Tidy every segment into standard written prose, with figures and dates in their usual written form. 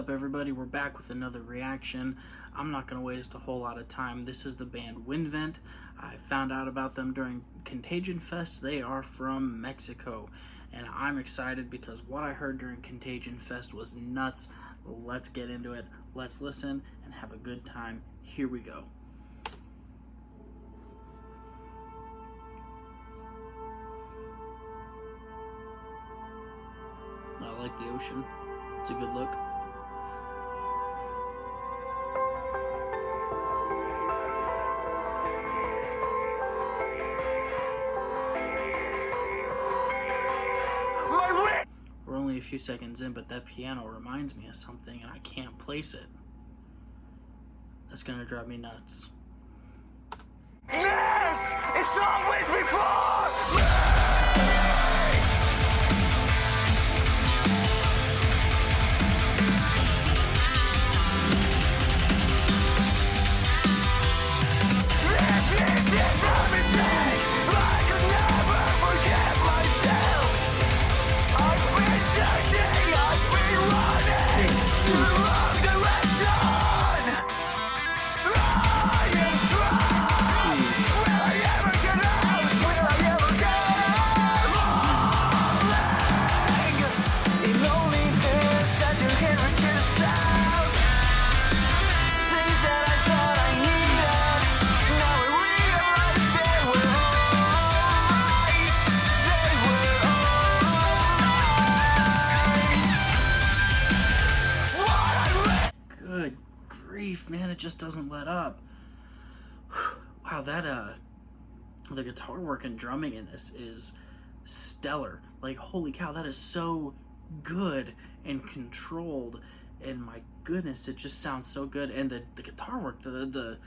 up, everybody? We're back with another reaction. I'm not going to waste a whole lot of time. This is the band Windvent. I found out about them during ContagionFest. They are from Mexico, and I'm excited because what I heard during ContagionFest was nuts. Let's get into it. Let's listen and have a good time. Here we go. I like the ocean. It's a good look. We're only a few seconds in, but that piano reminds me of something and I can't place it. That's gonna drive me nuts. Yes! It's always before me! Man, it just doesn't let up. Wow, that the guitar work and drumming in this is stellar. Like, holy cow, that is so good and controlled, and my goodness, it just sounds so good. And the guitar work, the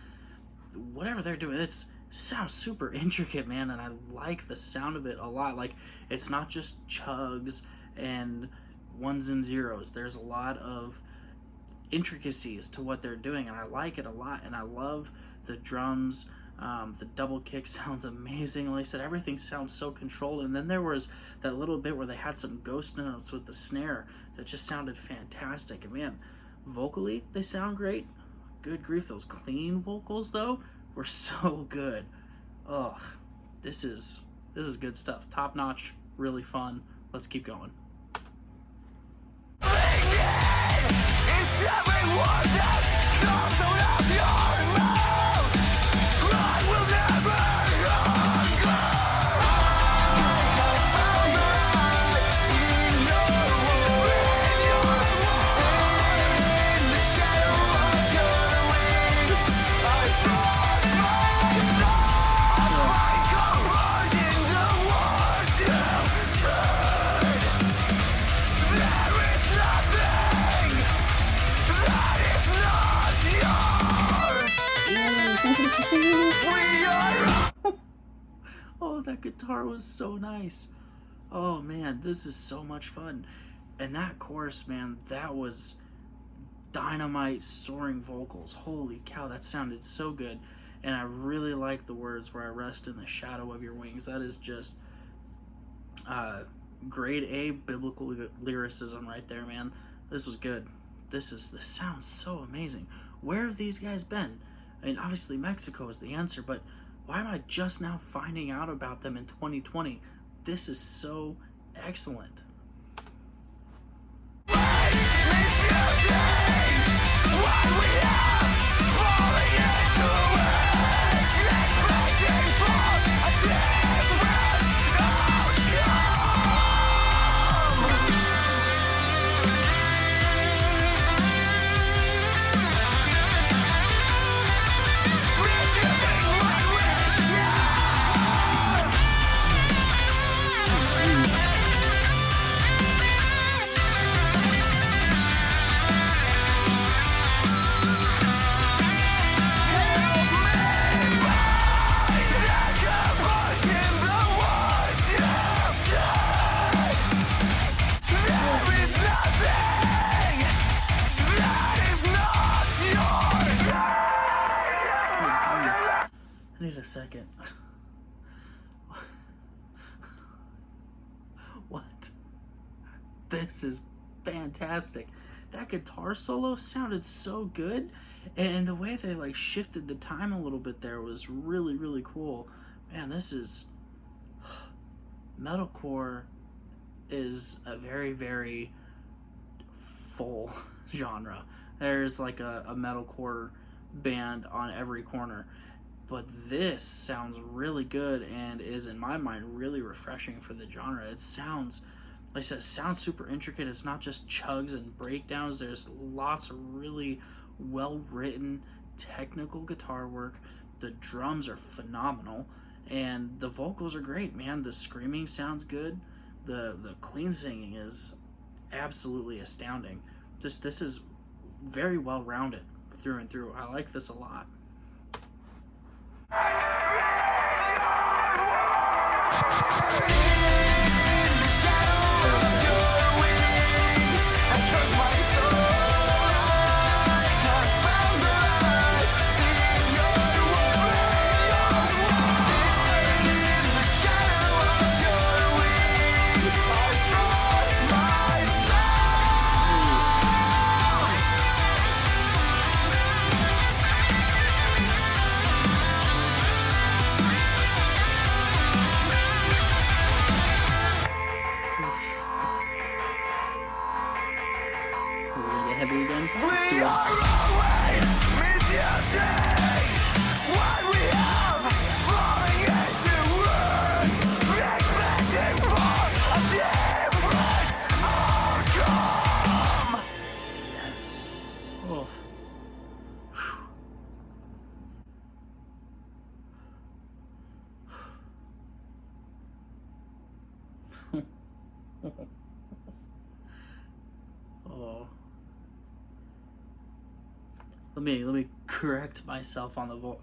whatever they're doing, it sounds super intricate, man, and I like the sound of it a lot. Like, it's not just chugs and ones and zeros. There's a lot of intricacies to what they're doing, and I like it a lot. And I love the drums. The double kick sounds amazing. Like I said, everything sounds so controlled. And then there was that little bit where they had some ghost notes with the snare that just sounded fantastic. And man, vocally they sound great. Good grief, those clean vocals though were so good. Ugh, this is good stuff. Top notch, really fun. Let's keep going. Every word that comes out of your mouth, I will never go. I found the light in your words, in the shadow of your wings. I trust my soul. I find comfort in the words you said. There is nothing that is not yours. We are. Oh, that guitar was so nice. Oh man, this is so much fun. And that chorus, man, that was dynamite soaring vocals. Holy cow, that sounded so good. And I really like the words "where I rest in the shadow of your wings." That is just grade A biblical lyricism right there, man. This was good. This sounds so amazing. Where have these guys been? I mean, obviously Mexico is the answer, but why am I just now finding out about them in 2020? This is so excellent. I need a second. What? This is fantastic. that guitar solo sounded so good, and the way they like shifted the time a little bit there was really, really cool. Man, this is metalcore is a very, very full genre. There's like a metalcore band on every corner, but this sounds really good and is, in my mind, really refreshing for the genre. It sounds, like I said, it sounds super intricate. It's not just chugs and breakdowns. There's lots of really well written technical guitar work. The drums are phenomenal, and the vocals are great, man. The screaming sounds good. The clean singing is absolutely astounding. Just, this is very well rounded through and through. I like this a lot. Heavy again. Let's do it. We are always misusing what we have, falling into words, expecting for a different outcome. Yes. Oh. Oh. Let me correct myself on the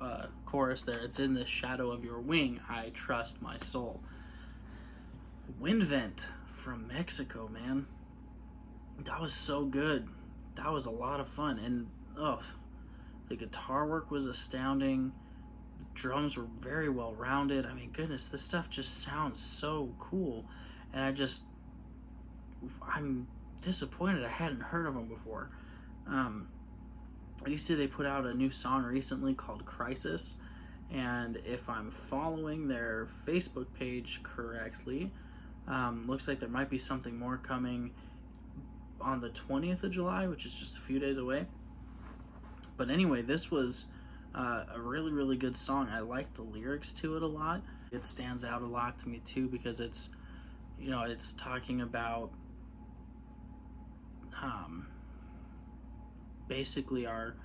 chorus there. It's in the shadow of your wing, I trust my soul. Windvent from Mexico, man. That was so good. That was a lot of fun. And, the guitar work was astounding. The drums were very well rounded. I mean, goodness, this stuff just sounds so cool. And I'm disappointed I hadn't heard of them before. You see they put out a new song recently called Crisis, and if I'm following their Facebook page correctly, looks like there might be something more coming on the 20th of July, which is just a few days away. But anyway, this was a really, really good song. I like the lyrics to it a lot. It stands out a lot to me too because it's, it's talking about basically our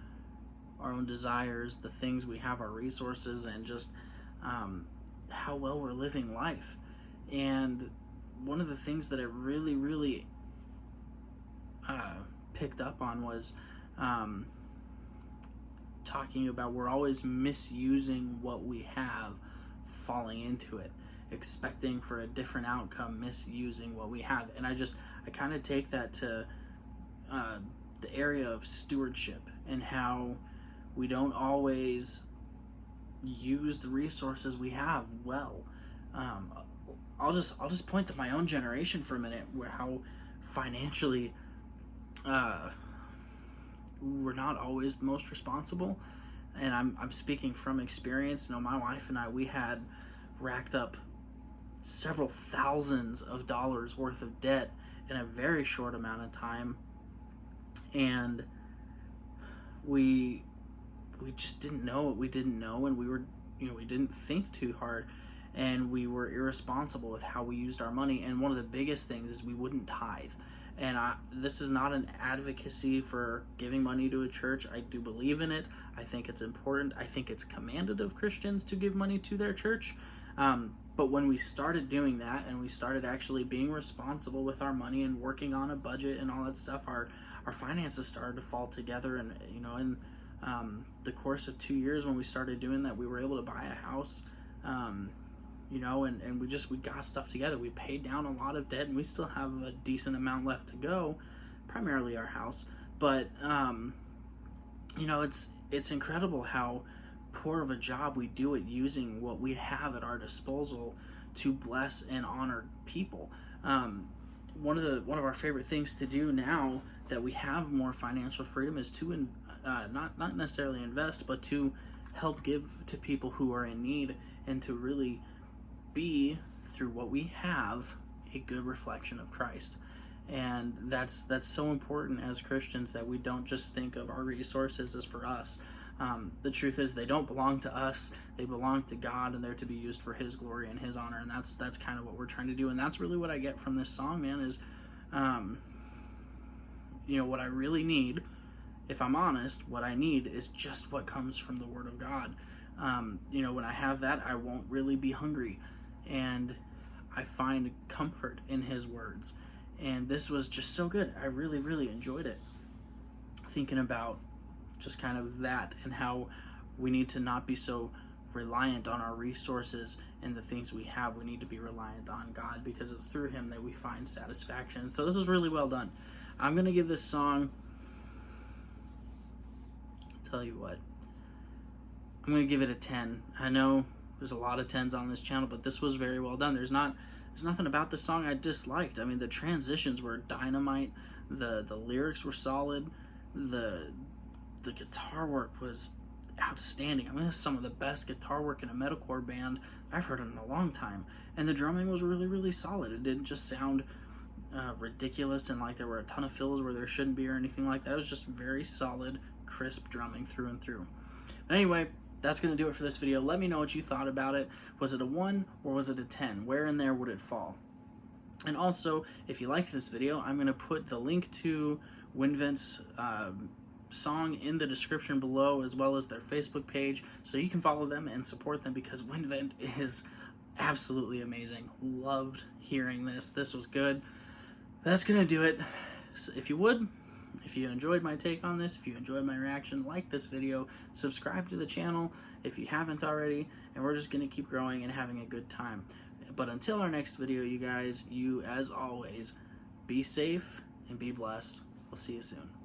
own desires, the things we have, our resources, and just how well we're living life. And one of the things that it really, really picked up on was talking about we're always misusing what we have, falling into it, expecting for a different outcome, misusing what we have. And I kind of take that to the area of stewardship and how we don't always use the resources we have well. I'll just point to my own generation for a minute, where how financially we're not always the most responsible, and I'm speaking from experience. My wife and I, we had racked up several thousands of dollars worth of debt in a very short amount of time. And we just didn't know what we didn't know, and we didn't think too hard, and we were irresponsible with how we used our money. And one of the biggest things is we wouldn't tithe. And this is not an advocacy for giving money to a church. I do believe in it. I think it's important. I think it's commanded of Christians to give money to their church. But when we started doing that, and we started actually being responsible with our money and working on a budget and all that stuff, our finances started to fall together. And in the course of 2 years, when we started doing that, we were able to buy a house. And we got stuff together. We paid down a lot of debt, and we still have a decent amount left to go, primarily our house. But it's incredible how poor of a job we do at using what we have at our disposal to bless and honor people. one of our favorite things to do now that we have more financial freedom is to not necessarily invest, but to help give to people who are in need, and to really be, through what we have, a good reflection of Christ. And that's so important as Christians, that we don't just think of our resources as for us. The truth is, they don't belong to us, they belong to God, and they're to be used for His glory and His honor. And that's kind of what we're trying to do. And that's really what I get from this song, man, is what I really need, if I'm honest, what I need is just what comes from the Word of God. When I have that, I won't really be hungry, and I find comfort in His words. And this was just so good. I really, really enjoyed it. Thinking about just kind of that, and how we need to not be so reliant on our resources and the things we have. We need to be reliant on God, because it's through Him that we find satisfaction. So this is really well done. I'm going to give this song, tell you what, I'm going to give it a 10. I know there's a lot of 10s on this channel, but this was very well done. There's nothing about the song I disliked. I mean, the transitions were dynamite, the lyrics were solid, the guitar work was outstanding. I mean, it's some of the best guitar work in a metalcore band I've heard in a long time. And the drumming was really, really solid. It didn't just sound ridiculous and like there were a ton of fills where there shouldn't be or anything like that. It was just very solid, crisp drumming through and through. But anyway, that's going to do it for this video. Let me know what you thought about it. Was it a 1 or was it a 10? Where in there would it fall? And also, if you liked this video, I'm going to put the link to Windvent's song in the description below, as well as their Facebook page, so you can follow them and support them, because Windvent is absolutely amazing. Loved hearing this. This was good. That's going to do it. So if you enjoyed my take on this, if you enjoyed my reaction, like this video, subscribe to the channel if you haven't already, and we're just going to keep growing and having a good time. But until our next video, you guys, as always, be safe and be blessed. We'll see you soon.